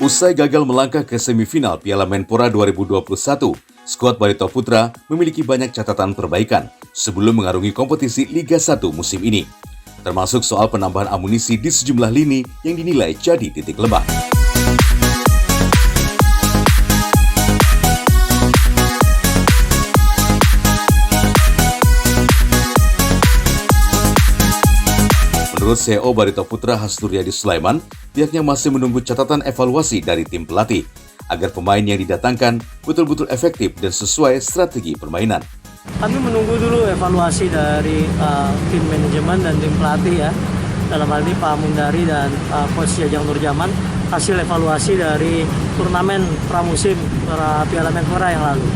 Usai gagal melangkah ke semifinal Piala Menpora 2021, skuad Barito Putra memiliki banyak catatan perbaikan sebelum mengarungi kompetisi Liga 1 musim ini. Termasuk soal penambahan amunisi di sejumlah lini yang dinilai jadi titik lemah. Menurut CEO Barito Putra Hasturyadi Sulaiman, pihaknya masih menunggu catatan evaluasi dari tim pelatih agar pemain yang didatangkan betul-betul efektif dan sesuai strategi permainan. Kami menunggu dulu evaluasi dari tim manajemen dan tim pelatih ya. Dalam hal ini Pak Mundari dan Coach Jajang Nurjaman, hasil evaluasi dari turnamen pramusim Piala Menpora yang lalu.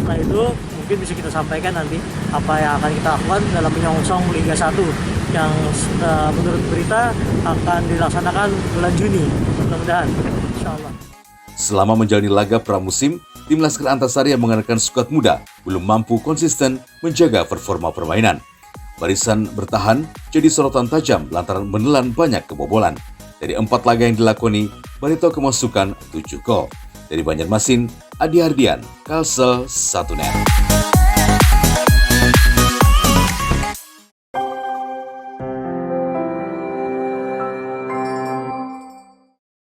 Setelah itu mungkin bisa kita sampaikan nanti apa yang akan kita lakukan dalam menyongsong Liga 1 yang menurut berita akan dilaksanakan bulan Juni, mudah-mudahan, insya Allah. Selama menjalani laga pramusim, tim Laskar Antasari yang mengandalkan skuad muda belum mampu konsisten menjaga performa permainan. Barisan bertahan jadi sorotan tajam lantaran menelan banyak kebobolan. Dari 4 laga yang dilakoni, Barito kemasukan 7 gol. Dari Banjarmasin, Adi Hardian, Kalsel 1 Net.